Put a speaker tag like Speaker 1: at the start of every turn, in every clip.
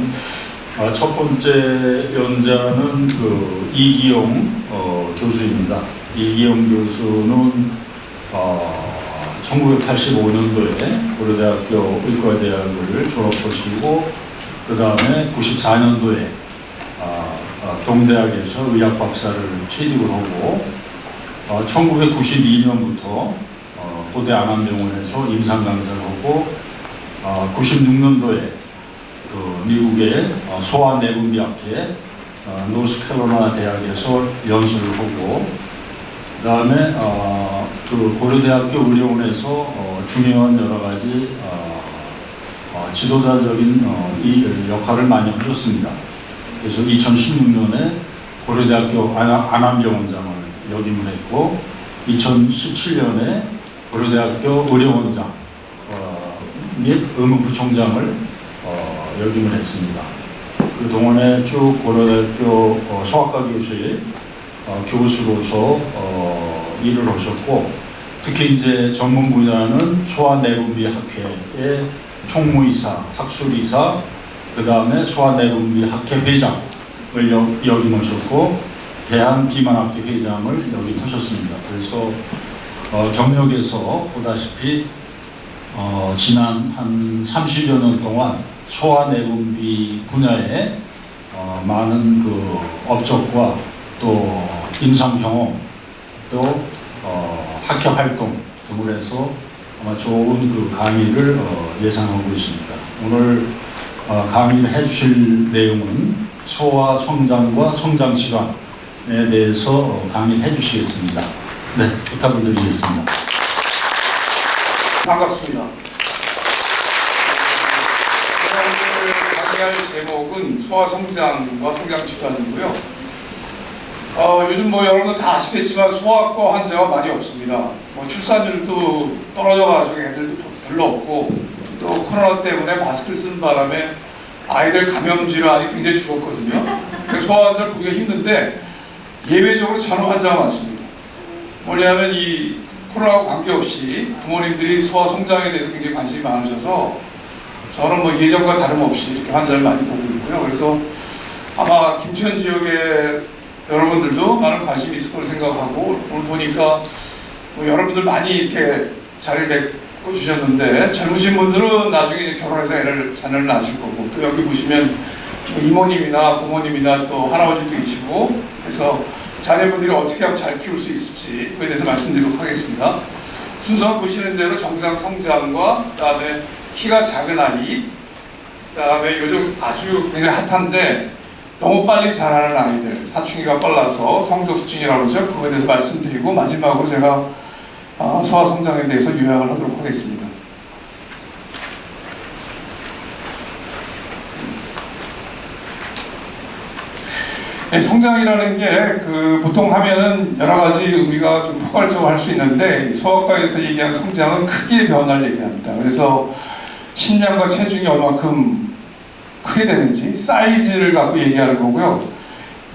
Speaker 1: 그러면 첫 번째 연자는 이기용 교수입니다. 이기용 교수는 1985년도에 고려대학교 의과대학을 졸업하시고 그 다음에 94년도에 동대학에서 의학 박사를 취득을 하고 1992년부터 고대 안암병원에서 임상 강사를 하고 96년도에 미국의 소아내분비학회 노스캐롤라이나 대학에서 연수를 하고 그 다음에 고려대학교 의료원에서 중요한 여러 가지 지도자적인 이 역할을 많이 하셨습니다. 그래서 2016년에 고려대학교 안암병원장을 역임을 했고 2017년에 고려대학교 의료원장 및 의무부총장을 역임을 했습니다. 그동안에 쭉 고려대학교 소아과 교실 교수로서 일을 하셨고 특히 이제 전문 분야는 소아내분비학회의 총무이사, 학술이사, 그 다음에 소아내분비학회 회장을 역임하셨고 대한비만학회 회장을 역임하셨습니다. 그래서 경력에서 보다시피 지난 한 30여 년 동안 소아내분비 분야에 많은 업적과 또 임상 경험 또 학회 활동 등을 해서 아마 좋은 강의를 예상하고 있습니다. 오늘 강의를 해주실 내용은 소아 성장과 성장 질환에 대해서 강의를 해주시겠습니다. 네, 부탁을 드리겠습니다.
Speaker 2: 반갑습니다. 제가 오늘 강의할 제목은 소아 성장과 성장 질환이고요. 요즘 여러분들 다 아시겠지만 소아과 환자가 많이 없습니다. 출산율도 떨어져가지고 애들도 별로 없고 또 코로나 때문에 마스크를 쓰는 바람에 아이들 감염 질환이 굉장히 죽었거든요. 소아 환자를 보기가 힘든데 예외적으로 전후 환자가 많습니다. 뭐냐면 이 코로나하고 관계없이 부모님들이 소아 성장에 대해서 굉장히 관심이 많으셔서 저는 예전과 다름없이 이렇게 환자를 많이 보고 있고요. 그래서 아마 김천 지역에 여러분들도 많은 관심이 있을 거로 생각하고 오늘 보니까 여러분들 많이 이렇게 자리를 내고 주셨는데 젊으신 분들은 나중에 이제 결혼해서 자녀를 낳으실 거고 또 여기 보시면 이모님이나 부모님이나 또 할아버지도 계시고 그래서 자녀분들이 어떻게 하면 잘 키울 수 있을지 그에 대해서 말씀드리도록 하겠습니다. 순서 보시는 대로 정상 성장과 그 다음에 키가 작은 아이 그 다음에 요즘 아주 굉장히 핫한데 너무 빨리 자라는 아이들, 사춘기가 빨라서 성조수증이라고 그러죠. 그거에 대해서 말씀드리고 마지막으로 제가 소아 성장에 대해서 요약을 하도록 하겠습니다. 네, 성장이라는 게 보통 하면은 여러 가지 의미가 좀 포괄적으로 할 수 있는데 소아과에서 얘기하는 성장은 크기의 변화를 얘기합니다. 그래서 신장과 체중이 얼마큼 크게 되는지 사이즈를 갖고 얘기하는 거고요.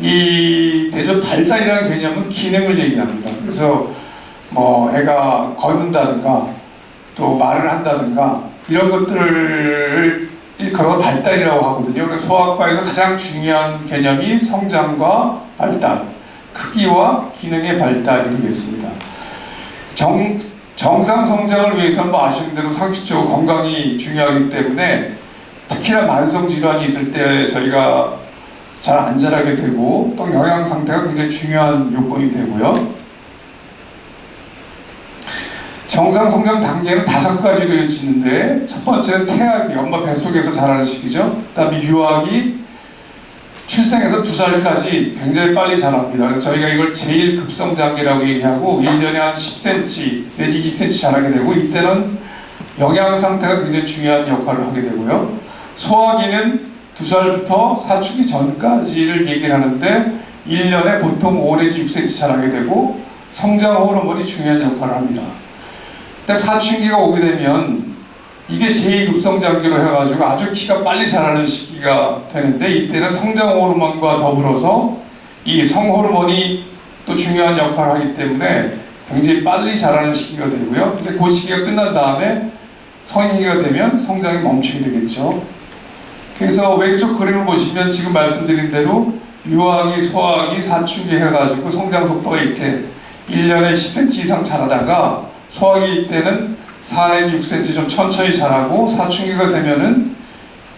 Speaker 2: 이 대조 발달이라는 개념은 기능을 얘기합니다. 그래서 애가 걷는다든가 또 말을 한다든가 이런 것들을 일컬어 발달이라고 하거든요. 그래서 소아과에서 가장 중요한 개념이 성장과 발달, 크기와 기능의 발달이 되겠습니다. 정상 성장을 위해서는 아시는 대로 상식적으로 건강이 중요하기 때문에 특히나 만성 질환이 있을 때 저희가 잘 안 자라게 되고 또 영양 상태가 굉장히 중요한 요건이 되고요. 정상 성장 단계는 5가지로 이루어지는데 첫 번째는 태아기, 엄마 뱃속에서 자라는 시기죠. 그 다음에 유아기, 출생에서 2살까지 굉장히 빨리 자랍니다. 그래서 저희가 이걸 제1급성 단계라고 얘기하고 1년에 한 10cm 내지 20cm 자라게 되고 이때는 영양 상태가 굉장히 중요한 역할을 하게 되고요. 소아기는 2살부터 사춘기 전까지를 얘기를 하는데 1년에 보통 5 내지 6cm 자라게 되고 성장 호르몬이 중요한 역할을 합니다. 그다음 사춘기가 오게 되면 이게 제2급성 장기로 해가지고 아주 키가 빨리 자라는 시기가 되는데 이때는 성장 호르몬과 더불어서 이 성호르몬이 또 중요한 역할을 하기 때문에 굉장히 빨리 자라는 시기가 되고요. 이제 그 시기가 끝난 다음에 성인기가 되면 성장이 멈추게 되겠죠. 그래서 왼쪽 그림을 보시면 지금 말씀드린 대로 유아기, 소아기, 사춘기 해가지고 성장 속도가 이렇게 1년에 10cm 이상 자라다가 소아기 때는 4 내지 6cm 좀 천천히 자라고 사춘기가 되면은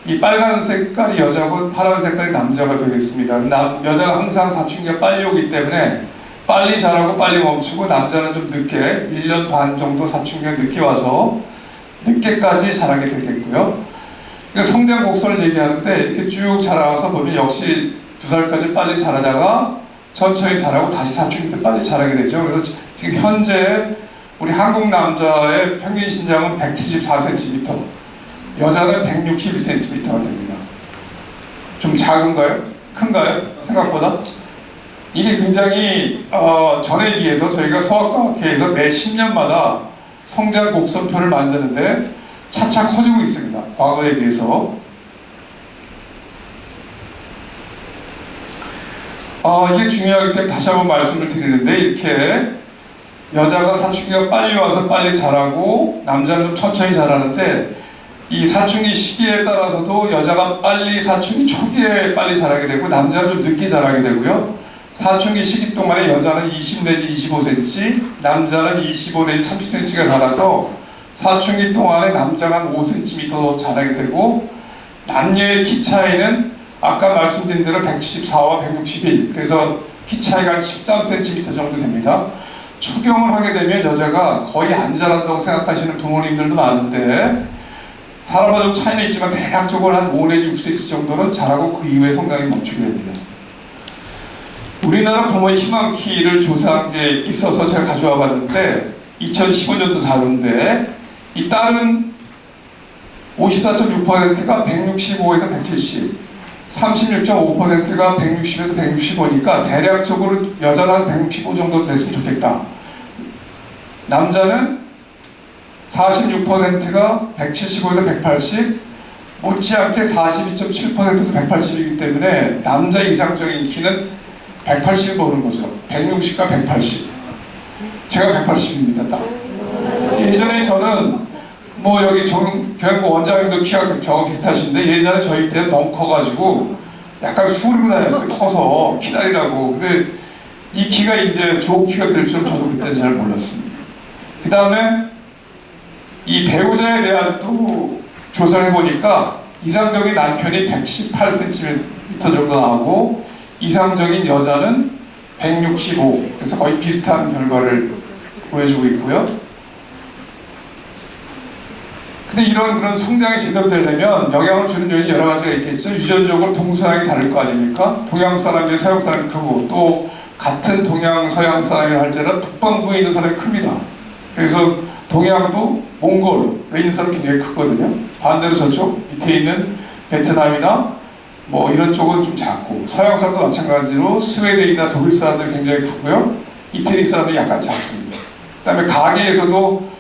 Speaker 2: 이 빨간 색깔이 여자고 파란 색깔이 남자가 되겠습니다. 여자가 항상 사춘기가 빨리 오기 때문에 빨리 자라고 빨리 멈추고 남자는 좀 늦게 1년 반 정도 사춘기가 늦게 와서 늦게까지 자라게 되겠고요. 그러니까 성장 곡선을 얘기하는데 이렇게 쭉 자라와서 보면 역시 2살까지 빨리 자라다가 천천히 자라고 다시 사춘기 때 빨리 자라게 되죠. 그래서 지금 현재 우리 한국 남자의 평균 신장은 174cm, 여자는 161cm가 됩니다. 좀 작은가요? 큰가요? 생각보다? 이게 굉장히 전에 비해서 저희가 소아과학회에서 매 10년마다 성장 곡선표를 만드는데 차차 커지고 있습니다. 과거에 비해서. 이게 중요하기 때문에 다시 한번 말씀을 드리는데 이렇게 여자가 사춘기가 빨리 와서 빨리 자라고 남자는 좀 천천히 자라는데 이 사춘기 시기에 따라서도 여자가 빨리 사춘기 초기에 빨리 자라게 되고 남자는 좀 늦게 자라게 되고요. 사춘기 시기 동안에 여자는 20 내지 25cm, 남자는 25 내지 30cm가 자라서 사춘기 동안에 남자가 한 5cm 더 자라게 되고 남녀의 키 차이는 아까 말씀드린 대로 174와 161, 그래서 키 차이가 13cm 정도 됩니다. 초경을 하게 되면 여자가 거의 안 자란다고 생각하시는 부모님들도 많은데 사람마다 좀 차이는 있지만 대략적으로 한 5 내지 6cm 정도는 자라고 그 이후에 성장이 멈추게 됩니다. 우리나라 부모의 희망키를 조사한 게 있어서 제가 가져와 봤는데 2015년도 자료인데 이 딸은 54.6%가 165에서 170, 36.5%가 160에서 165니까 대략적으로 여자는 한 165 정도 됐으면 좋겠다. 남자는 46%가 175에서 180, 못지않게 42.7%도 180이기 때문에 남자 이상적인 키는 180을 보는 거죠. 160과 180. 제가 180입니다. 딱. 예전에 저는 뭐 여기 경영고 원장님도 키가 저하고 비슷하신데 예전에 저희 때는 너무 커가지고 약간 수그리고 다녔어요. 커서 키다리라고. 근데 이 키가 이제 좋은 키가 될 줄은 저도 그때는 잘 몰랐습니다. 그 다음에 이 배우자에 대한 또 조사를 해보니까 이상적인 남편이 118cm 정도 나오고 이상적인 여자는 165, 그래서 거의 비슷한 결과를 보여주고 있고요. 근데 그런 성장이 제대로 되려면 영향을 주는 요인이 여러 가지가 있겠죠. 유전적으로 동서양이 다를 거 아닙니까? 동양 사람이 서양 사람이 크고 또 같은 동양 서양 사람이라 할지라도 북방부에 있는 사람이 큽니다. 그래서 동양도 몽골에 있는 사람이 굉장히 크거든요. 반대로 저쪽 밑에 있는 베트남이나 뭐 이런 쪽은 좀 작고 서양 사람도 마찬가지로 스웨덴이나 독일 사람들이 굉장히 크고요. 이태리 사람들이 약간 작습니다. 그 다음에 가게에서도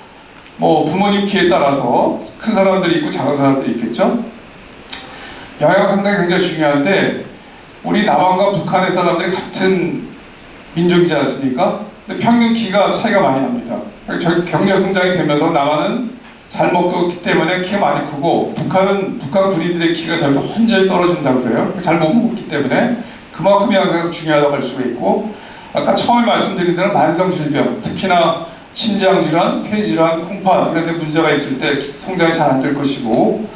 Speaker 2: 뭐 부모님 키에 따라서 큰 사람들이 있고 작은 사람들이 있겠죠. 영향은 상당히 굉장히 중요한데 우리 남한과 북한의 사람들이 같은 민족이지 않습니까? 근데 평균 키가 차이가 많이 납니다. 저희 경제 성장이 되면서 남한은 잘 먹기 때문에 키가 많이 크고 북한 군인들의 키가 저희도 혼전히 떨어진다고 그래요. 잘 못 먹기 때문에 그만큼 영향이 중요하다고 할 수가 있고 아까 처음에 말씀드린 대로 만성질병 특히나 심장질환, 폐질환, 콩팥 이런 데 문제가 있을 때 성장이 잘 안 될 것이고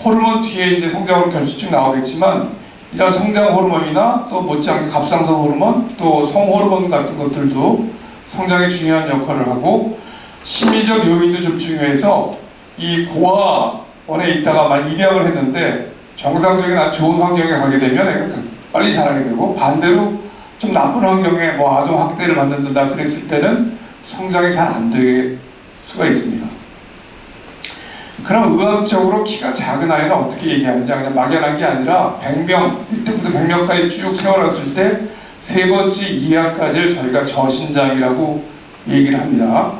Speaker 2: 호르몬 뒤에 이제 성장으로 결핍증 나오겠지만 이런 성장 호르몬이나 또 못지않게 갑상선 호르몬 또 성호르몬 같은 것들도 성장에 중요한 역할을 하고 심리적 요인도 좀 중요해서 이 고아원에 있다가 만 입양을 했는데 정상적인 아주 좋은 환경에 가게 되면 빨리 자라게 되고 반대로 좀 나쁜 환경에 뭐 아동 학대를 받는다 그랬을 때는 성장이 잘 안 될 수가 있습니다. 그럼 의학적으로 키가 작은 아이는 어떻게 얘기하느냐? 그냥 막연한 게 아니라 100명, 1등부터 100명까지 쭉 세워놨을 때 세 번째 이하까지를 저희가 저신장이라고 얘기를 합니다.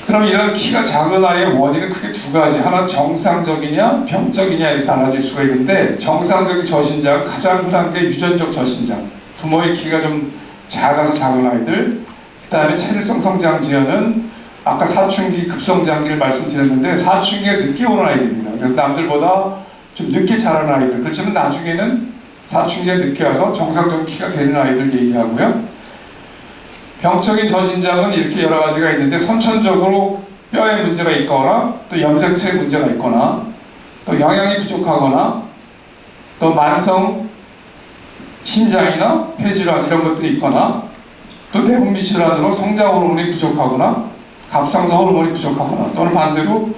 Speaker 2: 그럼 이런 키가 작은 아이의 원인은 크게 두 가지. 하나는 정상적이냐 병적이냐 이렇게 나눠질 수가 있는데 정상적인 저신장 가장 흔한 게 유전적 저신장. 부모의 키가 좀 작아서 작은 아이들. 그 다음에 체질성 성장 지연은 아까 사춘기 급성장기를 말씀드렸는데 사춘기가 늦게 오는 아이들입니다. 그래서 남들보다 좀 늦게 자란 아이들, 그렇지만 나중에는 사춘기에 늦게 와서 정상적인 키가 되는 아이들 얘기하고요. 병적인 저신장은 이렇게 여러 가지가 있는데 선천적으로 뼈에 문제가 있거나 또 염색체에 문제가 있거나 또 영양이 부족하거나 또 만성 심장이나 폐질환 이런 것들이 있거나 또 내분비 질환으로 성장 호르몬이 부족하거나 갑상선 호르몬이 부족하거나 또는 반대로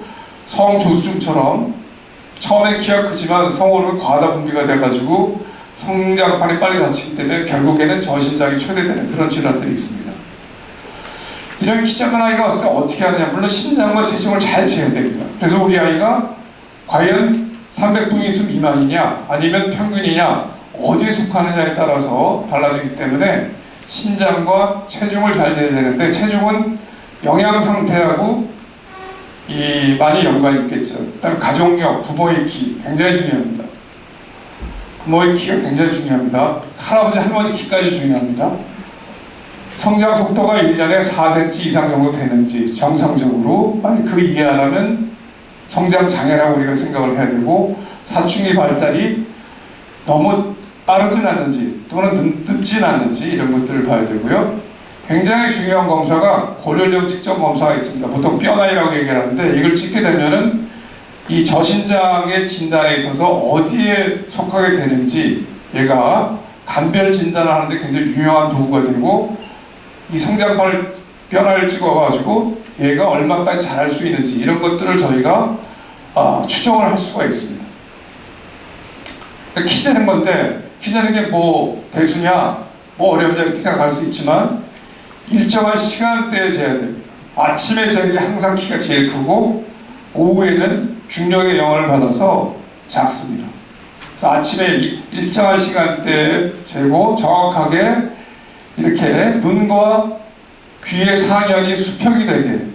Speaker 2: 성조수증처럼 처음에 키가 크지만 성호르몬이 과다 분비가 돼가지고 성장판이 빨리 닫히기 때문에 결국에는 저신장이 초래되는 그런 질환들이 있습니다. 이런 키 작은 아이가 왔을 때 어떻게 하느냐, 물론 신장과 체중을 잘 재야 됩니다. 그래서 우리 아이가 과연 300분위수 미만이냐 아니면 평균이냐 어디에 속하느냐에 따라서 달라지기 때문에 신장과 체중을 잘 재야 되는데, 체중은 영양 상태하고 많이 연관이 있겠죠. 일단 가족력, 부모의 키 굉장히 중요합니다. 부모의 키가 굉장히 중요합니다. 할아버지 할머니 키까지 중요합니다. 성장 속도가 1년에 4cm 이상 정도 되는지 정상적으로, 만약 그 이하라면 성장 장애라고 우리가 생각을 해야 되고, 사춘기 발달이 너무 빠르진 않는지 또는 늦진 않는지 이런 것들을 봐야 되고요. 굉장히 중요한 검사가 고련력 측정 검사가 있습니다. 보통 뼈나이라고 얘기하는데, 이걸 찍게 되면은 이 저신장의 진단에 있어서 어디에 속하게 되는지 얘가 간별 진단을 하는데 굉장히 유용한 도구가 되고, 이 성장판 뼈나이를 찍어가지고 얘가 얼마까지 자랄 수 있는지 이런 것들을 저희가 추정을 할 수가 있습니다. 키 재는 건데, 키 재는 게 뭐 대수냐 뭐 어렵냐 이렇게 생각할 수 있지만 일정한 시간대에 재야 됩니다. 아침에 재는 게 항상 키가 제일 크고 오후에는 중력의 영향을 받아서 작습니다. 그래서 아침에 일정한 시간대에 재고 정확하게 이렇게 눈과 귀의 상현이 수평이 되게,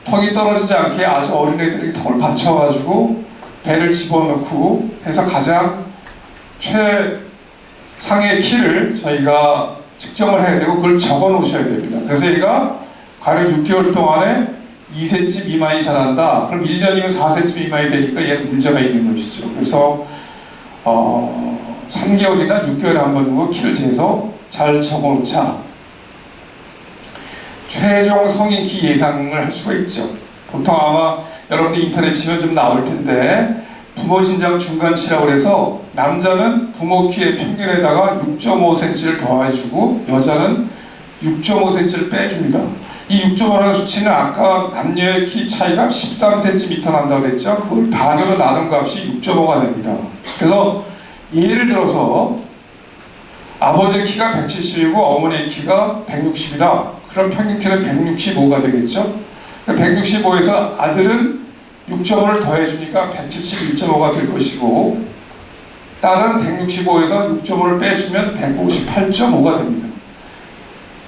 Speaker 2: 턱이 떨어지지 않게 아주 어린애들이 턱을 받쳐가지고 배를 집어넣고 해서 가장 최상의 키를 저희가 측정을 해야 되고 그걸 적어 놓으셔야 됩니다. 그래서 얘가 과연 6개월 동안에 2cm 미만이 자란다. 그럼 1년이면 4cm 미만이 되니까 얘는 문제가 있는 것이죠. 그래서 3개월이나 6개월에 한 번 정도 키를 재서 잘 적어 놓자. 최종 성인 키 예상을 할 수가 있죠. 보통 아마 여러분들 인터넷 치면 좀 나올 텐데, 부모 신장 중간치라고 해서 남자는 부모 키의 평균에다가 6.5cm를 더해주고 여자는 6.5cm를 빼줍니다. 이 6.5라는 수치는 아까 남녀의 키 차이가 13cm 난다고 했죠. 그걸 반으로 나눈 값이 6.5가 됩니다. 그래서 예를 들어서 아버지의 키가 170이고 어머니의 키가 160이다. 그럼 평균 키는 165가 되겠죠. 165에서 아들은 6.5를 더해주니까 171.5가 될 것이고, 딸은 165에서 6.5를 빼주면 158.5가 됩니다.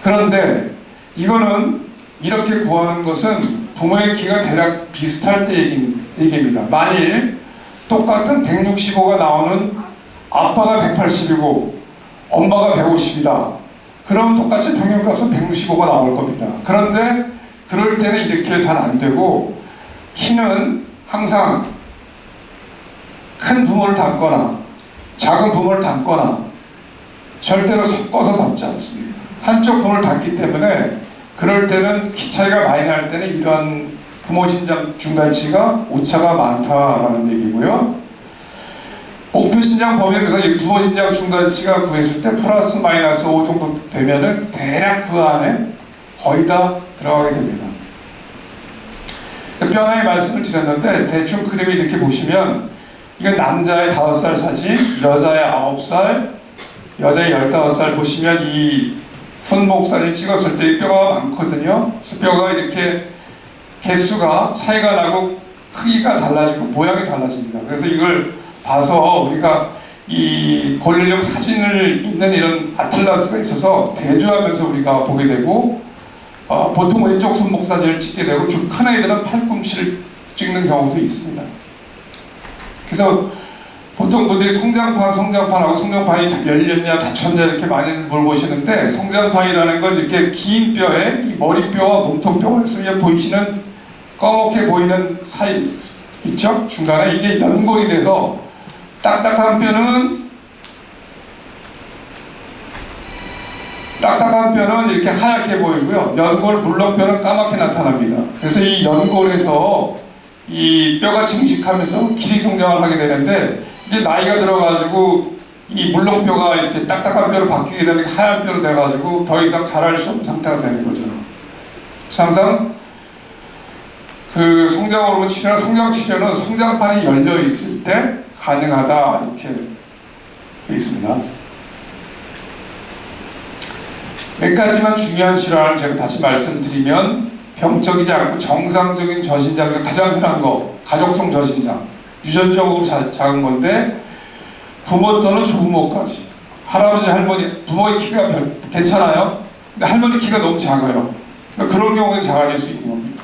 Speaker 2: 그런데 이거는 이렇게 구하는 것은 부모의 키가 대략 비슷할 때 얘기입니다. 만일 똑같은 165가 나오는 아빠가 180이고 엄마가 150이다. 그럼 똑같이 평균값은 165가 나올 겁니다. 그런데 그럴 때는 이렇게 잘 안 되고, 키는 항상 큰 부모를 닮거나 작은 부모를 닮거나 절대로 섞어서 닮지 않습니다. 한쪽 부모를 닮기 때문에 그럴 때는 키 차이가 많이 날 때는 이런 부모 신장 중간치가 오차가 많다라는 얘기고요. 목표 신장 범위에서 이 부모 신장 중간치가 구했을 때 플러스 마이너스 5 정도 되면은 대략 그 안에 거의 다 들어가게 됩니다. 뼈나이 말씀을 드렸는데, 대충 그림을 이렇게 보시면 이건 남자의 5살 사진, 여자의 9살, 여자의 15살 보시면 이 손목 사진 찍었을 때 뼈가 많거든요. 그래서 뼈가 이렇게 개수가 차이가 나고 크기가 달라지고 모양이 달라집니다. 그래서 이걸 봐서 우리가 이 고련력 사진을 있는 이런 아틀라스가 있어서 대조하면서 우리가 보게 되고, 보통 왼쪽 손목 사진을 찍게 되고 좀 큰 아이들은 팔꿈치를 찍는 경우도 있습니다. 그래서 보통 분들이 성장판하고 성장판이 열렸냐 닫혔냐 이렇게 많이 물어보시는데, 성장판이라는 건 이렇게 긴 뼈에 이 머리뼈와 몸통뼈가 있으면 보이시는 검게 보이는 사이 있죠? 중간에 이게 연골이 돼서 딱딱한 뼈는 이렇게 하얗게 보이고요. 연골 물렁뼈는 까맣게 나타납니다. 그래서 이 연골에서 이 뼈가 증식하면서 길이 성장을 하게 되는데, 이게 나이가 들어가지고 이 물렁뼈가 이렇게 딱딱한 뼈로 바뀌게 되면 하얀 뼈로 돼가지고 더 이상 자랄 수 없는 상태가 되는 거죠. 그래서 항상 그 성장 호르몬 치료나 성장 치료는 성장판이 열려 있을 때 가능하다, 이렇게 되어 있습니다. 몇 가지만 중요한 질환을 제가 다시 말씀드리면, 병적이지 않고 정상적인 저신장, 가장 흔한 거 가족성 저신장, 유전적으로 작은 건데 부모 또는 조부모까지, 할아버지 할머니, 부모의 키가 괜찮아요? 근데 할머니 키가 너무 작아요. 그러니까 그런 경우에 작아질 수 있는 겁니다.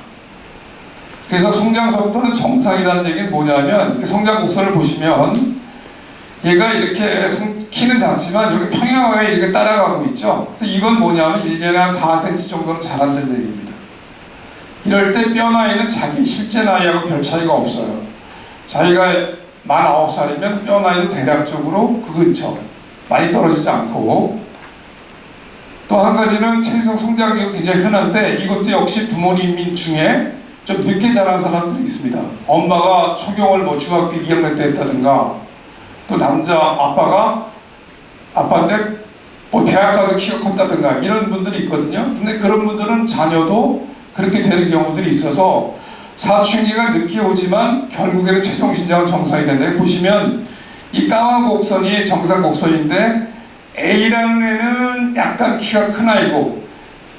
Speaker 2: 그래서 성장 속도는 정상이라는 얘기는 뭐냐면, 이렇게 성장 곡선을 보시면 얘가 이렇게 키는 작지만 이렇게 평행하게 이렇게 따라가고 있죠. 그래서 이건 뭐냐면 1년에 한 4cm 정도는 자란다는 얘기입니다. 이럴 때 뼈 나이는 자기 실제 나이하고 별 차이가 없어요. 자기가 49살이면 뼈 나이도 대략적으로 그 근처, 많이 떨어지지 않고. 또 한 가지는 체리성 성장기가 굉장히 흔한데, 이것도 역시 부모님 중에 좀 늦게 자란 사람들이 있습니다. 엄마가 초경을 뭐 중학교 2학년 때 했다든가, 또 남자 아빠인데 뭐 대학 가서 키가 컸다든가, 이런 분들이 있거든요. 근데 그런 분들은 자녀도 그렇게 되는 경우들이 있어서 사춘기가 늦게 오지만 결국에는 최종 신장은 정상이 된다. 보시면 이 까만 곡선이 정상 곡선인데, A라는 애는 약간 키가 큰 아이고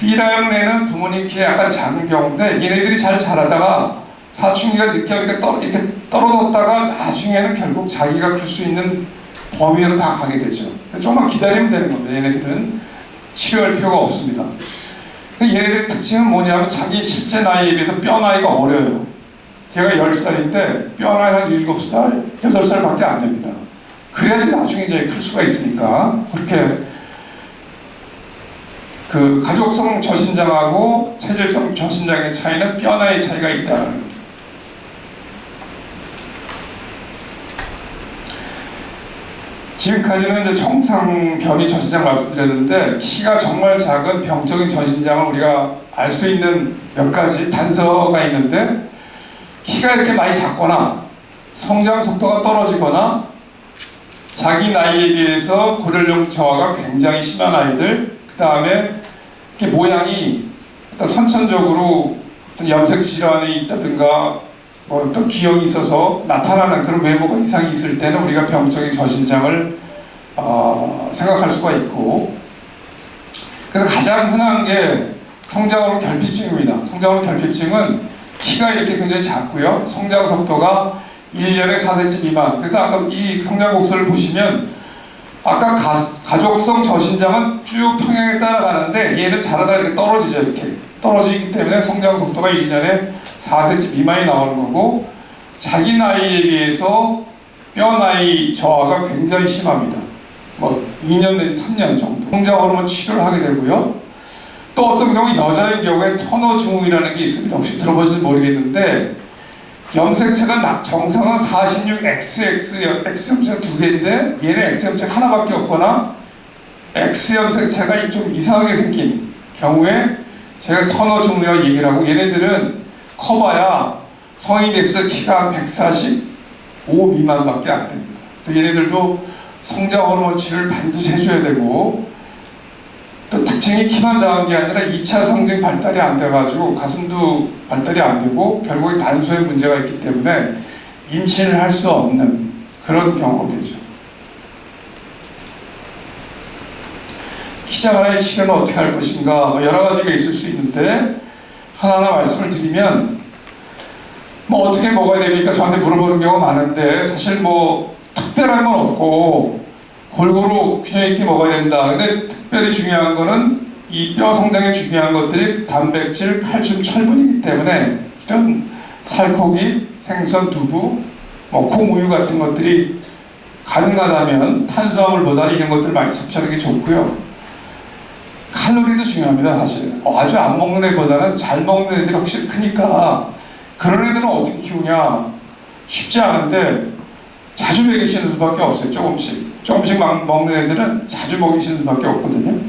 Speaker 2: B라는 애는 부모님 키에 약간 작은 경우인데, 얘네들이 잘 자라다가 사춘기가 늦게 오니까 이렇게 떨어졌다가 나중에는 결국 자기가 클 수 있는 범위로 다 가게 되죠. 조금만 기다리면 되는 겁니다. 얘네들은 치료할 필요가 없습니다. 얘네들의 특징은 뭐냐면 자기 실제 나이에 비해서 뼈 나이가 어려요. 걔가 10살인데 뼈 나이가 한 7살, 8살밖에 안 됩니다. 그래야지 나중에 이제 클 수가 있으니까. 그렇게 그 가족성 저신장하고 체질성 저신장의 차이는 뼈 나이 차이가 있다는 겁니다. 지금까지는 이제 정상 변이 저신장 말씀드렸는데, 키가 정말 작은 병적인 저신장을 우리가 알 수 있는 몇 가지 단서가 있는데, 키가 이렇게 많이 작거나 성장 속도가 떨어지거나 자기 나이에 비해서 고령령 저하가 굉장히 심한 아이들, 그 다음에 이렇게 모양이 어떤 선천적으로 어떤 염색 질환이 있다든가 뭐 어떤 기형이 있어서 나타나는 그런 외모가 이상이 있을 때는 우리가 병적인 저신장을 생각할 수가 있고, 그래서 가장 흔한 게 성장호르몬 결핍증입니다. 성장호르몬 결핍증은 키가 이렇게 굉장히 작고요, 성장 속도가 1년에 4cm 미만. 그래서 아까 이 성장 곡선을 보시면 아까 가족성 저신장은 쭉 평행에 따라가는데, 얘는 자라다 이렇게 떨어지죠. 이렇게 떨어지기 때문에 성장 속도가 1년에 4cm 미만이 나오는 거고, 자기 나이에 비해서 뼈 나이 저하가 굉장히 심합니다. 뭐 2년 내지 3년 정도 성장 호르몬 치료를 하게 되고요. 또 어떤 경우 여자의 경우에 터너 증후이라는 게 있습니다. 혹시 들어보실지 모르겠는데, 염색체가 정상은 46XX X염색 2개인데 얘는 X염색 하나밖에 없거나 X염색체가 좀 이상하게 생긴 경우에 제가 터너 증후라고 얘기를 하고, 얘네들은 커봐야 성인이 됐을 때 키가 한 145 미만밖에 안 됩니다. 또 얘네들도 성장 호르몬 치료를 반드시 해줘야 되고, 또 특징이 키만 작은 게 아니라 2차 성징 발달이 안 돼가지고 가슴도 발달이 안 되고 결국에 난소에 문제가 있기 때문에 임신을 할 수 없는 그런 경우가 되죠. 키 작은 아이 치료는 어떻게 할 것인가, 여러 가지가 있을 수 있는데 하나하나 말씀을 드리면, 뭐 어떻게 먹어야 됩니까? 저한테 물어보는 경우가 많은데, 사실 뭐 특별한 건 없고 골고루 균형 있게 먹어야 된다. 근데 특별히 중요한 거는 이 뼈 성장에 중요한 것들이 단백질, 칼슘, 철분이기 때문에 이런 살코기, 생선, 두부, 뭐 콩, 우유 같은 것들이 가능하다면 탄수화물보다 이런 것들을 많이 섭취하는 게 좋고요. 칼로리도 중요합니다. 사실 아주 안 먹는 애보다는 잘 먹는 애들이 확실히 크니까, 그런 애들은 어떻게 키우냐, 쉽지 않은데 자주 먹이시는 수밖에 없어요. 조금씩 막 먹는 애들은 자주 먹이시는 수밖에 없거든요.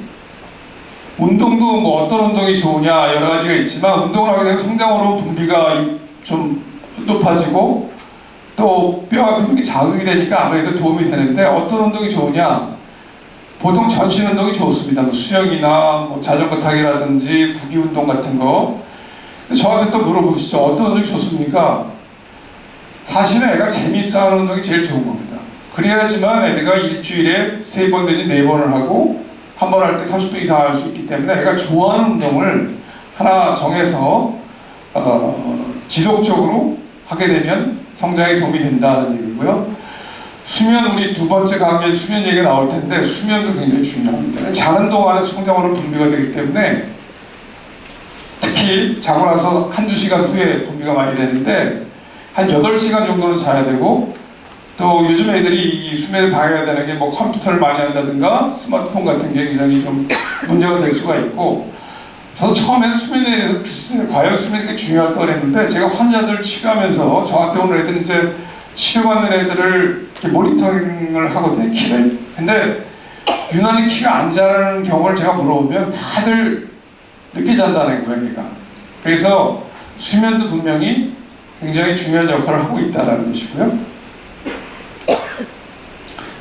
Speaker 2: 운동도 뭐 어떤 운동이 좋으냐 여러 가지가 있지만 운동을 하게 되면 성장 호르몬 분비가 좀 높아지고 또 뼈와 근육이 자극이 되니까 아무래도 도움이 되는데 어떤 운동이 좋으냐? 보통 전신 운동이 좋습니다. 뭐 수영이나 뭐 자전거 타기라든지 구기 운동 같은 거. 근데 저한테 또 물어보시죠. 어떤 운동이 좋습니까? 사실은 애가 재밌어 하는 운동이 제일 좋은 겁니다. 그래야지만 애가 일주일에 3번 내지 4번을 하고 한 번 할 때 30분 이상 할 수 있기 때문에 애가 좋아하는 운동을 하나 정해서 지속적으로 하게 되면 성장에 도움이 된다는 얘기고요. 수면, 우리 두 번째 강의에 수면 얘기가 나올 텐데 수면도 굉장히 중요합니다. 자는 동안에 성장호르몬 분비가 되기 때문에 특히 자고 나서 한두 시간 후에 분비가 많이 되는데 한 8시간 정도는 자야 되고 또 요즘 애들이 이 수면을 방해하다는 게 뭐 컴퓨터를 많이 한다든가 스마트폰 같은 게 굉장히 좀 문제가 될 수가 있고 저도 처음에는 수면에 대해서 과연 수면이 그렇게 중요할까 그랬는데 제가 환자들 치료하면서 저한테 오는 애들은 이제 치료받는 애들을 이렇게 모니터링을 하거든요, 키를. 근데 유난히 키가 안 자라는 경우를 제가 물어보면 다들 늦게 잔다는 거예요, 얘가. 그래서 수면도 분명히 굉장히 중요한 역할을 하고 있다는 것이고요.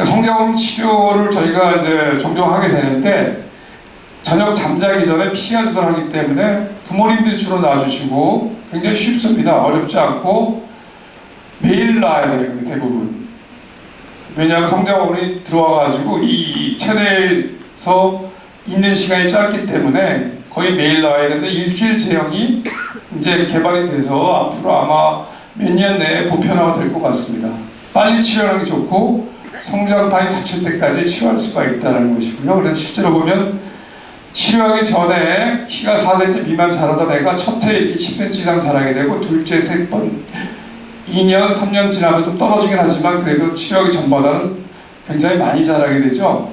Speaker 2: 성장호르몬 치료를 저희가 이제 종종 하게 되는데 저녁 잠자기 전에 피하수를 하기 때문에 부모님들이 주로 놔주시고 굉장히 쉽습니다. 어렵지 않고 매일 놔야 돼요, 대부분. 왜냐하면 성장호르몬이 들어와가지고 이 체내에서 있는 시간이 짧기 때문에 거의 매일 놔야 되는데 일주일 제형이 이제 개발이 돼서 앞으로 아마 몇 년 내에 보편화가 될 것 같습니다. 빨리 치료하는 게 좋고 성장판이 받칠 때까지 치료할 수가 있다는 것이고요. 그래서 실제로 보면 치료하기 전에 키가 4cm 미만 자라던 애가 첫 해 이렇게 10cm 이상 자라게 되고 둘째, 3번, 2년, 3년 지나면 좀 떨어지긴 하지만 그래도 치료하기 전보다는 굉장히 많이 자라게 되죠.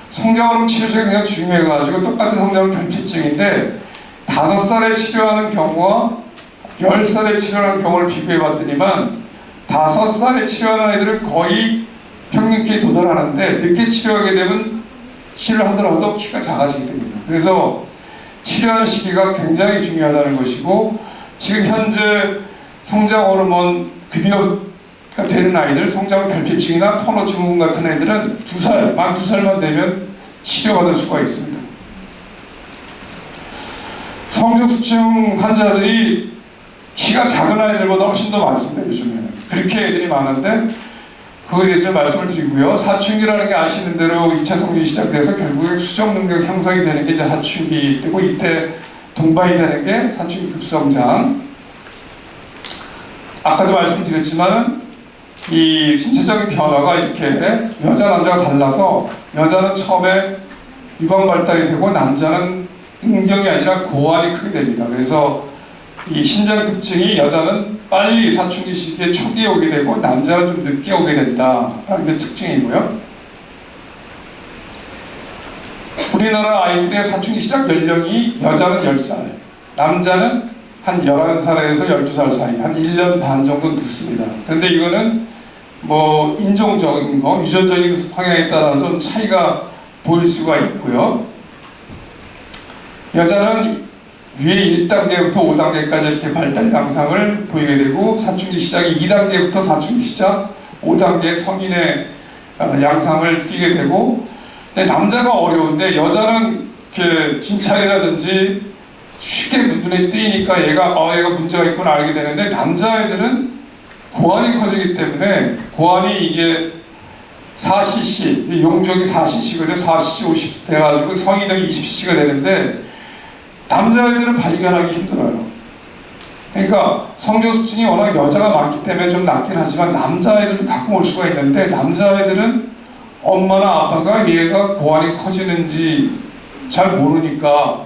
Speaker 2: 성장호르몬 치료제가 굉장히 중요해가지고 똑같은 성장호르몬 결핍증인데 5살에 치료하는 경우와 10살에 치료하는 경우를 비교해봤더니만 5살에 치료하는 애들은 거의 평균키에 도달하는데 늦게 치료하게 되면 치료를 하더라도 키가 작아지게 됩니다. 그래서 치료하는 시기가 굉장히 중요하다는 것이고 지금 현재 성장호르몬 급여가 되는 아이들, 성장호르몬 결핍증이나 터너 증후군 같은 애들은 만 2살만 되면 치료받을 수가 있습니다. 성중수증 환자들이 키가 작은 아이들보다 훨씬 더 많습니다. 요즘에는. 그렇게 애들이 많은데 그거에 대해서 말씀을 드리고요. 사춘기라는 게 아시는 대로 2차 성장이 시작돼서 결국에 수정 능력 형성이 되는 게 이제 사춘기 되고 이때 동반이 되는 게 사춘기 급성장. 아까도 말씀드렸지만 이 신체적인 변화가 이렇게 여자 남자가 달라서 여자는 처음에 유방 발달이 되고 남자는 음경이 아니라 고환이 크게 됩니다. 그래서 이 신장급증이 여자는 빨리 사춘기 시기에 초기에 오게 되고 남자는 좀 늦게 오게 된다라는 게 특징이고요. 우리나라 아이들의 사춘기 시작 연령이 여자는 10살, 남자는 한 11살에서 12살 사이, 한 1년 반 정도 늦습니다. 그런데 이거는 뭐 인종적인 거, 유전적인 성향에 따라서 좀 차이가 보일 수가 있고요. 여자는 위에 1단계부터 5단계까지 이렇게 발달 양상을 보이게 되고 사춘기 시작이 2단계부터 사춘기 시작 5단계 성인의 양상을 띠게 되고 근데 남자가 어려운데 여자는 이렇게 진찰이라든지 쉽게 눈에 띄니까 얘가 문제가 있구나 알게 되는데 남자애들은 고환이 커지기 때문에 고환이 이게 4cc 용적이 4cc거든요. 4cc 50 돼가지고 성인이 20cc가 되는데 남자애들은 발견하기 힘들어요. 그러니까 성조수증이 워낙 여자가 많기 때문에 좀 낫긴 하지만 남자애들도 가끔 올 수가 있는데 남자애들은 엄마나 아빠가 얘가 고환이 커지는지 잘 모르니까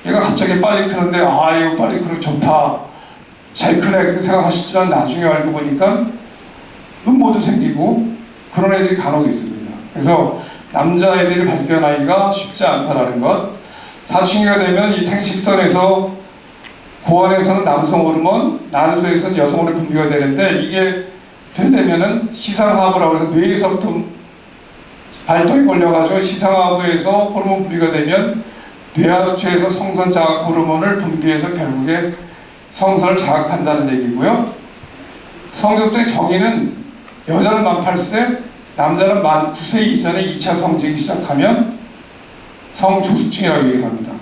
Speaker 2: 얘가 갑자기 빨리 크는데 이거 빨리 크는 게 좋다 잘 크네 그렇게 생각하시지만 나중에 알고 보니까 음모도 생기고 그런 애들이 간혹 있습니다. 그래서 남자애들이 발견하기가 쉽지 않다라는 것. 사춘기가 되면 이 생식선에서 고환에서는 남성 호르몬, 난소에서는 여성 호르몬 분비가 되는데 이게 되려면은 시상하부라고 해서 뇌에서부터 발동이 걸려가지고 시상하부에서 호르몬 분비가 되면 뇌하수체에서 성선 자극 호르몬을 분비해서 결국에 성선을 자극한다는 얘기고요. 성조수증의 정의는 여자는 만 8세, 남자는 만 9세 이전에 2차 성징이 시작하면 성조수증이라고 얘기를 합니다.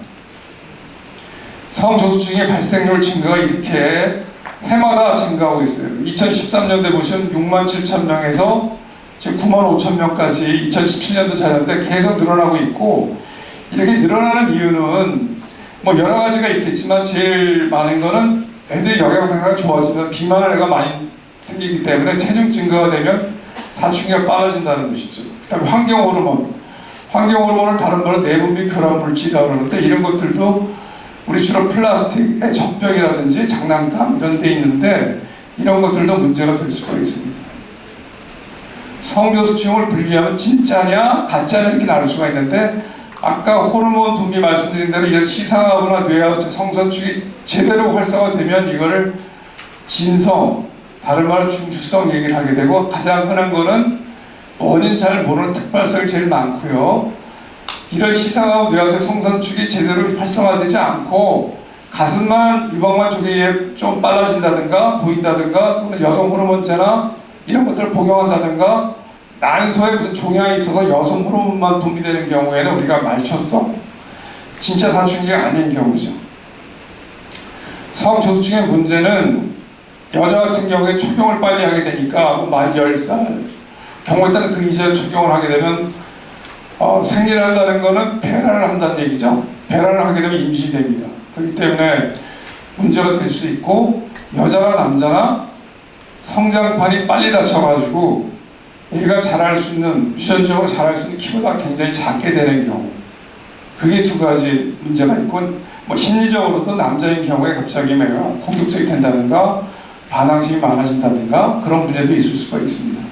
Speaker 2: 성조수증의 발생률 증가가 이렇게 해마다 증가하고 있어요. 2013년도에 보시면 6만 7천 명에서 지금 9만 5천 명까지 2017년도 자료인데 계속 늘어나고 있고, 이렇게 늘어나는 이유는 뭐 여러 가지가 있겠지만 제일 많은 거는 애들이 영양상태가 좋아지면 비만할 애가 많이 생기기 때문에 체중 증가가 되면 사춘기가 빨라진다는 것이죠. 그 다음에 환경 호르몬을 다른 말로 내분비 교란 물질이라고 그러는데, 이런 것들도 우리 주로 플라스틱의 젖병이라든지 장난감 이런 데 있는데 이런 것들도 문제가 될 수가 있습니다. 성조수증을 분리하면 진짜냐 가짜냐 이렇게 나눌 수가 있는데, 아까 호르몬 분비 말씀드린 대로 이런 시상하부나 뇌하수체 성선축이 제대로 활성화되면 이거를 진성, 다른 말로 중추성 얘기를 하게 되고, 가장 흔한 거는 원인 잘 모르는 특발성이 제일 많고요. 이런 시상하부 뇌하수체 성선축이 제대로 활성화되지 않고 가슴만 유방만 쪽이 좀 빨라진다든가 보인다든가, 또는 여성 호르몬제나 이런 것들을 복용한다든가, 난소에 무슨 종양이 있어서 여성 호르몬만 분비되는 경우에는 우리가 말초성, 진짜 사춘기가 아닌 경우죠. 성조수증의 문제는 여자 같은 경우에 초경을 빨리 하게 되니까 만 10살 경우에 따라 그 이전에 초경을 하게 되면 생리를 한다는 거는 배란을 한다는 얘기죠. 배란을 하게 되면 임신됩니다. 그렇기 때문에 문제가 될 수 있고, 여자나 남자나 성장판이 빨리 닫혀가지고 얘가 자랄 수 있는, 유전적으로 자랄 수 있는 키보다 굉장히 작게 되는 경우, 그게 두 가지 문제가 있고, 뭐 심리적으로도 남자인 경우에 갑자기 애가 공격적이 된다든가 반항심이 많아진다든가 그런 문제도 있을 수가 있습니다.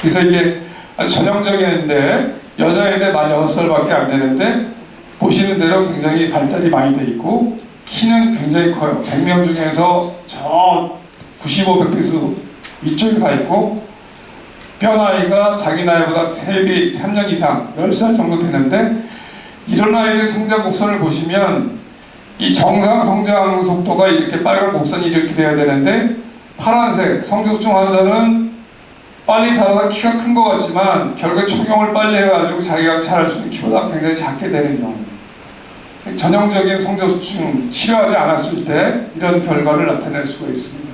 Speaker 2: 그래서 이게 아주 전형적인데, 여자애인데 만 6살밖에 안 되는데 보시는 대로 굉장히 발달이 많이 돼 있고, 키는 굉장히 커요. 100명 중에서 저 95, 100배수 이쪽에 가 있고, 뼈 나이가 자기 나이보다 3배, 3년 이상, 10살 정도 되는데, 이런 아이들 성장 곡선을 보시면 이 정상 성장 속도가 이렇게 빨간 곡선이 이렇게 돼야 되는데, 파란색 성조수증 환자는 빨리 자라다 키가 큰 것 같지만 결국에 초경을 빨리 해가지고 자기가 자랄 수 있는 키보다 굉장히 작게 되는 경우, 전형적인 성조수증 치료하지 않았을 때 이런 결과를 나타낼 수가 있습니다.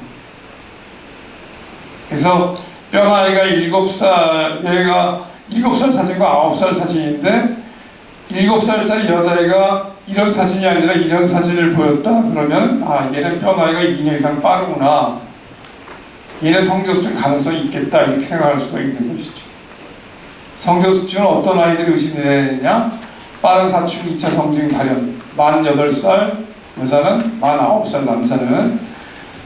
Speaker 2: 그래서 뼈 나이가 7살, 얘가 7살 사진과 9살 사진인데 7살짜리 여자애가 이런 사진이 아니라 이런 사진을 보였다 그러면, 아, 얘는 뼈 나이가 2년 이상 빠르구나, 얘는 성조수증 가능성이 있겠다, 이렇게 생각할 수가 있는 것이죠. 성조수증은 어떤 아이들이 의심되느냐? 빠른 사춘기 2차 성징 발현, 만 8살 여자는, 만 9살 남자는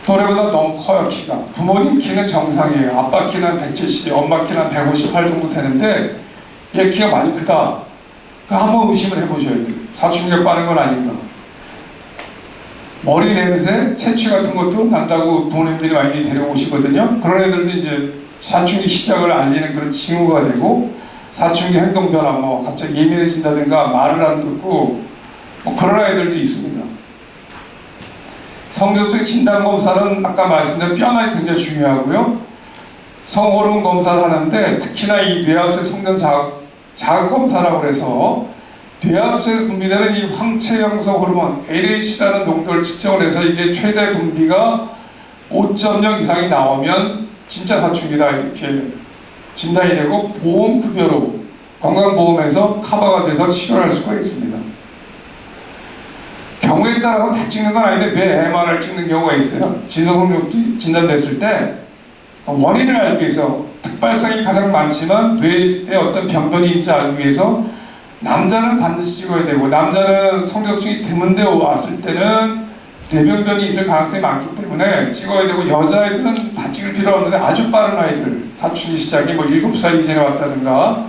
Speaker 2: 또래보다 너무 커요. 키가, 부모님 키는 정상이에요. 아빠 키는 170, 엄마 키는 158 정도 되는데 얘 키가 많이 크다. 그 한번 의심을 해보셔야 돼요. 사춘기가 빠른 건 아닌가. 머리 냄새, 체취 같은 것도 난다고 부모님들이 많이 데려오시거든요. 그런 애들도 이제 사춘기 시작을 알리는 그런 징후가 되고, 사춘기 행동 변화, 뭐 갑자기 예민해진다든가 말을 안 듣고 뭐 그런 아이들도 있습니다. 성조수증 진단 검사는 아까 말씀드린 뼈 나이 굉장히 중요하고요. 성호르몬 검사를 하는데 특히나 이 뇌하수체 성전 자극 검사라고 해서 뇌하수체에서 분비되는 이 황체영소 호르몬 LH라는 농도를 측정을 해서 이게 최대 분비가 5.0 이상이 나오면 진짜 사춘기다 이렇게 진단이 되고, 보험급여로 건강보험에서 커버가 돼서 치료할 수가 있습니다. 경우에 따라서 다 찍는 건 아닌데 뇌 MR을 찍는 경우가 있어요. 진성성조수증이 진단됐을 때 원인을 알기 위해서, 특발성이 가장 많지만 뇌에 어떤 병변이 있는지 알기 위해서 남자는 반드시 찍어야 되고, 남자는 성조수증이 드문데 왔을 때는 뇌병변이 있을 가능성이 많기 때문에 찍어야 되고, 여자애들은 다 찍을 필요 없는데 아주 빠른 아이들, 사춘기 시작이 뭐 7살 이전에 왔다든가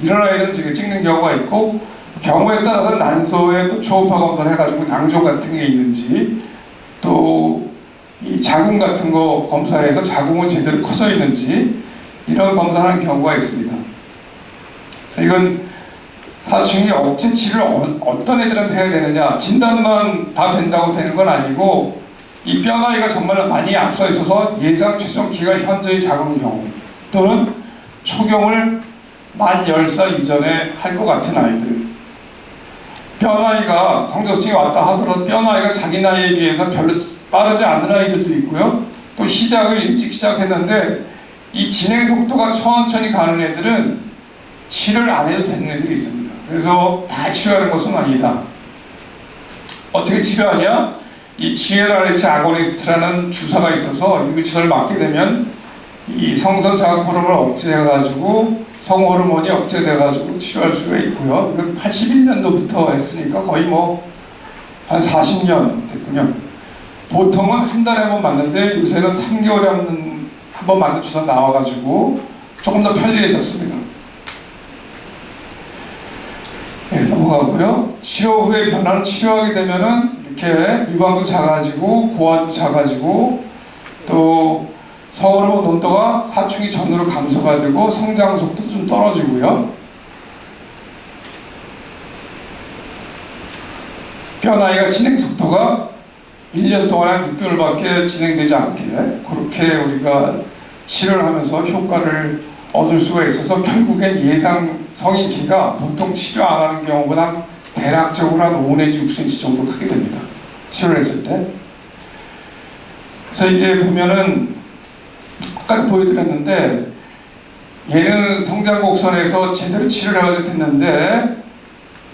Speaker 2: 이런 아이들은 지금 찍는 경우가 있고, 경우에 따라서는 난소에 또 초음파 검사를 해가지고 낭조 같은 게 있는지, 또 이 자궁 같은 거 검사해서 자궁은 제대로 커져 있는지 이런 검사하는 경우가 있습니다. 그래서 이건 사춘기 억제 치료를 어떤 애들한테 해야 되느냐, 진단만 다 된다고 되는 건 아니고 이 뼈 나이가 정말 많이 앞서 있어서 예상 최종 기가 현저히 작은 경우 또는 초경을 만 10살 이전에 할 것 같은 아이들, 뼈 나이가 성저수증이 왔다 하더라도 뼈 나이가 자기 나이에 비해서 별로 빠르지 않은 아이들도 있고요. 또 시작을 일찍 시작했는데 이 진행 속도가 천천히 가는 애들은 치료를 안 해도 되는 애들이 있습니다. 그래서 다 치료하는 것은 아니다. 어떻게 치료하냐? 이 GLRH 아고니스트라는 주사가 있어서 이 주사를 맞게 되면 이 성선 자극 호르몬을 억제해가지고 성호르몬이 억제돼가지고 치료할 수가 있고요. 이건 81년도부터 했으니까 거의 뭐 한 40년 됐군요. 보통은 한 달에 한 번 맞는데 요새는 3개월에 한 번 맞는 주사 나와가지고 조금 더 편리해졌습니다. 네, 넘어가고요. 치료 후에 변화는 치료하게 되면은 이렇게 유방도 작아지고 고환도 작아지고 또 성호르몬 농도가 사춘기 전으로 감소가 되고 성장 속도 좀 떨어지고요. 뼈 나이가 진행 속도가 1년 동안 한 6개월밖에 진행되지 않게 그렇게 우리가 치료를 하면서 효과를 얻을 수가 있어서 결국엔 예상 성인 키가 보통 치료 안 하는 경우보다 대략적으로 한 5 내지 6cm 정도 크게 됩니다. 치료를 했을 때. 그래서 이게 보면은 아까 보여드렸는데 얘는 성장곡선에서 제대로 치료를 해야 됐는데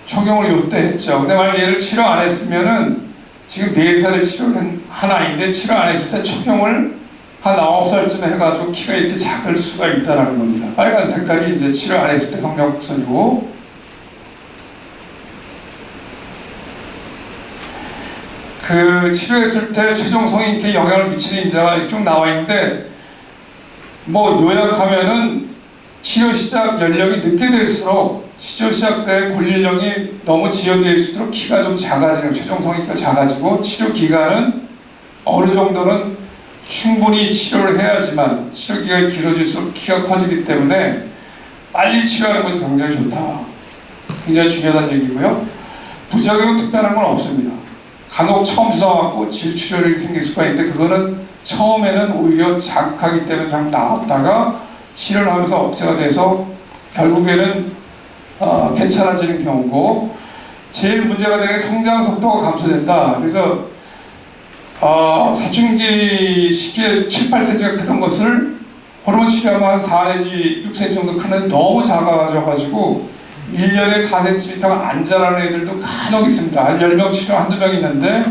Speaker 2: 초경을 요때 했죠. 근데 만약 얘를 치료 안 했으면은 지금 4살에 치료를 한 아이인데 치료 안 했을 때 초경을 한 9살쯤에 해가지고 키가 이렇게 작을 수가 있다는 겁니다. 빨간 색깔이 이제 치료 안 했을 때 성장곡선이고, 그 치료했을 때 최종 성인기에 영향을 미치는 인자가 쭉 나와 있는데, 뭐 요약하면은 치료 시작 연령이 늦게 될수록 치료 시작세 골연령이 너무 지연될수록 키가 좀 작아지는, 최종 성인기가 작아지고 치료 기간은 어느 정도는 충분히 치료를 해야지만 치료 기간이 길어질수록 키가 커지기 때문에 빨리 치료하는 것이 굉장히 좋다. 굉장히 중요하다는 얘기고요. 부작용은 특별한 건 없습니다. 간혹 처음 주사 맞고 질출혈이 생길 수가 있는데 그거는 처음에는 오히려 자극하기 때문에 좀 나았다가 치료를 하면서 억제가 돼서 결국에는 괜찮아지는 경우고, 제일 문제가 되는 게 성장 속도가 감소된다. 그래서 사춘기 시기에 7, 8cm가 크던 것을 호르몬 치료하면 한 4 내지 6cm 정도 크는 너무 작아져가지고 1년에 4cm가 안 자라는 애들도 간혹 있습니다. 한 10명 치료 한두 명 있는데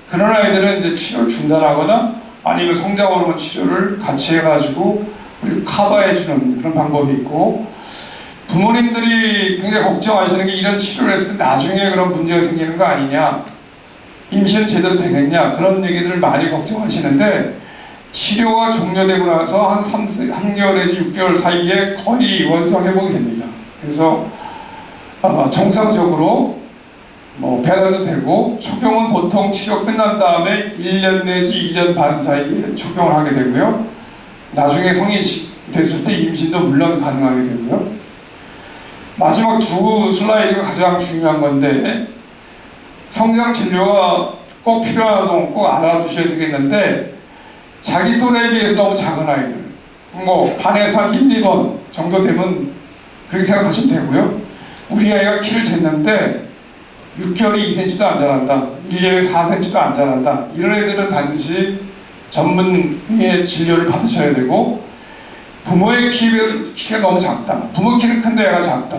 Speaker 2: 그런 아이들은 이제 치료를 중단하거나 아니면 성장 호르몬 치료를 같이 해가지고 우리 커버해주는 그런 방법이 있고, 부모님들이 굉장히 걱정하시는 게 이런 치료를 했을 때 나중에 그런 문제가 생기는 거 아니냐, 임신은 제대로 되겠냐, 그런 얘기들을 많이 걱정하시는데 치료가 종료되고 나서 한 3개월에서 6개월 사이에 거의 원상 회복이 됩니다. 그래서 정상적으로 뭐 배란도 되고, 초경은 보통 치료 끝난 다음에 1년 내지 1년 반 사이에 초경을 하게 되고요. 나중에 성인이 됐을 때 임신도 물론 가능하게 되고요. 마지막 두 슬라이드가 가장 중요한 건데, 성장 진료가 꼭 필요한 아동 꼭 알아두셔야 되겠는데, 자기 또래에 비해서 너무 작은 아이들, 뭐 반에서 한 1, 2번 정도 되면 그렇게 생각하시면 되고요. 우리 아이가 키를 쟀는데 6개월에 2cm도 안 자란다, 1년에 4cm도 안 자란다, 이런 애들은 반드시 전문의 진료를 받으셔야 되고, 부모의 키가 너무 작다, 부모 키는 큰데 애가 작다,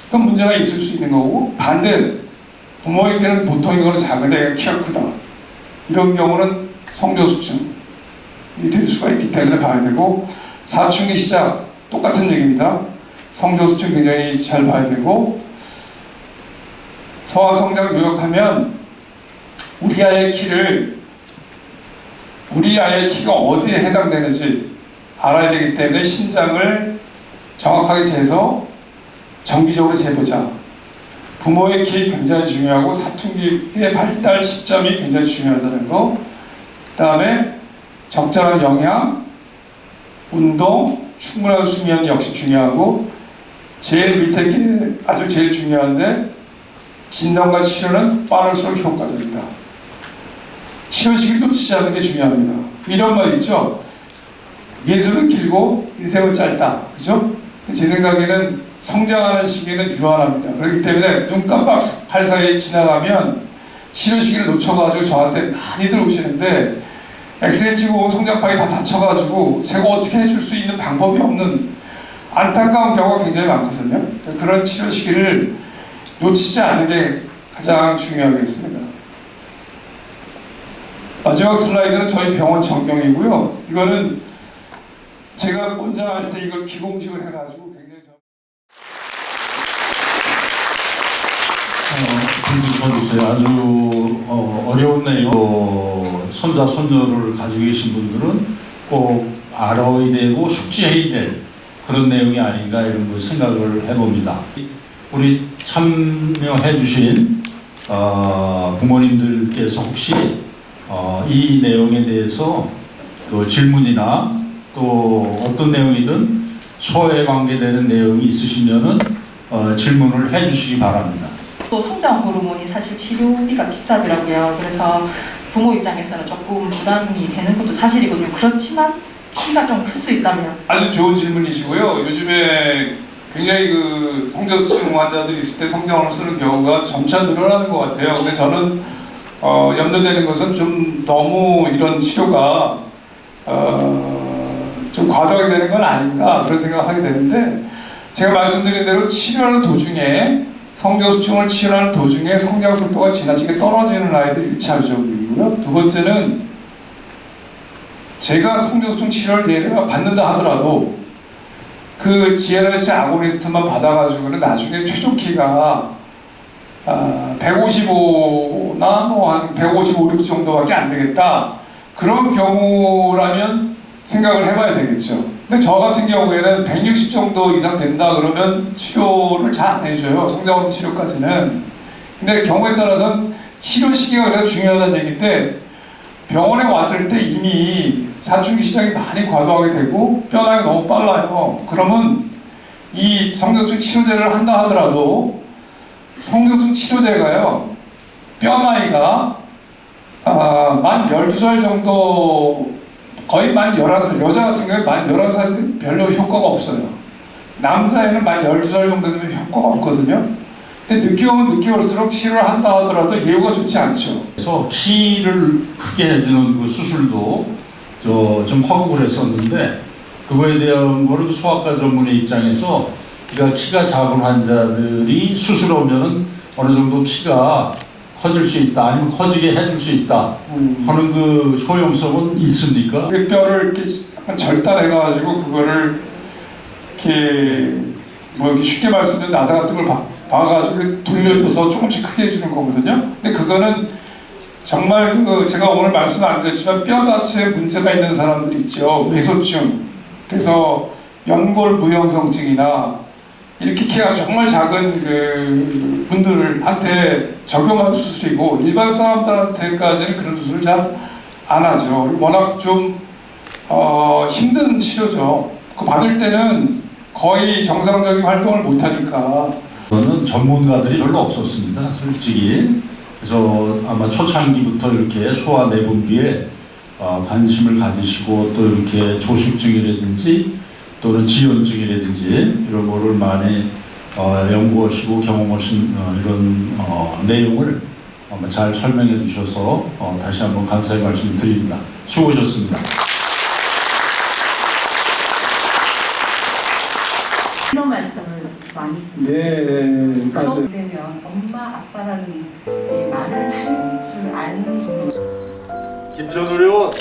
Speaker 2: 그건 문제가 있을 수 있는 거고, 반대 부모의 키는 보통이거나 작은데 애가 키가 크다, 이런 경우는 성저수증이 될 수가 있기 때문에 봐야 되고, 사춘기 시작 똑같은 얘기입니다. 성저수증 굉장히 잘 봐야 되고, 소아성장 요약하면 우리 아이의 키가 어디에 해당되는지 알아야 되기 때문에 신장을 정확하게 재서 정기적으로 재보자. 부모의 키 굉장히 중요하고 사춘기의 발달 시점이 굉장히 중요하다는 거. 그 다음에 적절한 영양, 운동, 충분한 수면 역시 중요하고, 제일 밑에 게 아주 제일 중요한데, 진단과 치료는 빠를수록 효과적이다. 치료 시기를 놓치지 않는 게 중요합니다. 이런 말 있죠? 예술은 길고 인생은 짧다. 그죠? 제 생각에는 성장하는 시기는 유한합니다. 그렇기 때문에 눈 깜빡할 사이에 지나가면 치료 시기를 놓쳐가지고 저한테 많이들 오시는데, 엑스레이 찍고 성장판이 다 다쳐가지고 제가 어떻게 해줄 수 있는 방법이 없는 안타까운 경우가 굉장히 많거든요. 그런 치료 시기를 놓치지 않는 게 가장 중요하겠습니다. 마지막 슬라이드는 저희 병원 전경이고요. 이거는 제가 원장할 때 이걸 기공식을 해가지고 굉장히
Speaker 1: 주세요. 아주 어려운 내용, 손자 손녀를 가지고 계신 분들은 꼭 알아야 되고 숙지해야 될 그런 내용이 아닌가 이런 걸 생각을 해봅니다. 우리 참여해 주신 부모님들께서 혹시 이 내용에 대해서 그 질문이나 또 어떤 내용이든 소아에 관계되는 내용이 있으시면은 질문을 해 주시기 바랍니다.
Speaker 3: 또 성장 호르몬이 사실 치료비가 비싸더라고요. 그래서 부모 입장에서는 조금 부담이 되는 것도 사실이거든요. 그렇지만 키가 좀 클 수 있다면.
Speaker 2: 아주 좋은 질문이시고요. 요즘에 굉장히 그 성저수증 환자들이 있을 때 성경을 쓰는 경우가 점차 늘어나는 것 같아요. 근데 저는 염려되는 것은 좀 너무 이런 치료가 좀 과도하게 되는 건 아닌가 그런 생각을 하게 되는데, 제가 말씀드린 대로 치료하는 도중에 성저수증을 치료하는 도중에 성장 속도가 지나치게 떨어지는 아이들이 1차적이고요. 두 번째는 제가 성저수증 치료를 내가 받는다 하더라도 그 GnRH 아고니스트만 받아가지고는 나중에 최종 키가 155나 뭐 한 155, 6 정도밖에 안 되겠다. 그런 경우라면 생각을 해봐야 되겠죠. 근데 저 같은 경우에는 160 정도 이상 된다 그러면 치료를 잘 안 해줘요. 성장호르몬 치료까지는. 근데 경우에 따라서는 치료 시기가 그래서 중요하다는 얘기인데, 병원에 왔을 때 이미 사춘기 시작이 많이 과도하게 되고 변화가 너무 빨라요. 그러면 이 성저수증 치료제를 한다 하더라도 성저수증 치료제가요, 뼈 나이가 만 12살 정도, 거의 만 11살, 여자 같은 경우에 만 11살은 별로 효과가 없어요. 남자애는 만 12살 정도 되면 효과가 없거든요. 근데 늦게 오면 늦게 올수록 치료를 한다 하더라도 예후가 좋지 않죠.
Speaker 1: 그래서 키를 크게 해주는 그 수술도 좀 허국을 했었는데, 그거에 대한 거는 소아과 전문의 입장에서 그러니까 키가 작은 환자들이 수술하면은 어느 정도 키가 커질 수 있다, 아니면 커지게 해줄 수 있다 하는 그 효용성은 있습니까?
Speaker 2: 그 뼈를 이렇게 약간 절단해가지고 그거를 이렇게 뭐 이렇게 쉽게 말씀드리면 나사 같은 걸 박아가지고 돌려줘서 조금씩 크게 해주는 거거든요. 근데 그거는 정말 그 제가 오늘 말씀 안 드렸지만 뼈 자체에 문제가 있는 사람들 있죠. 외소증, 그래서 연골 무형성증이나 이렇게 키가 정말 작은 그 분들한테 적용하는 수술이고, 일반 사람들한테까지는 그런 수술을 잘 안 하죠. 워낙 좀 힘든 치료죠. 그 받을 때는 거의 정상적인 활동을 못 하니까.
Speaker 1: 저는 전문가들이 별로 없었습니다, 솔직히. 그래서 아마 초창기부터 이렇게 소아 내분비에 관심을 가지시고, 또 이렇게 조숙증이라든지 또는 지연증이라든지 이런 거를 많이 연구하시고 경험하신 이런 내용을 잘 설명해 주셔서 다시 한번 감사의 말씀을 드립니다. 수고하셨습니다.
Speaker 4: 이런 말씀을 많이
Speaker 2: 네,
Speaker 4: 그렇게 되면 엄마 아빠라는 이 말을 할 줄 아는 분이
Speaker 1: 김천우 의원.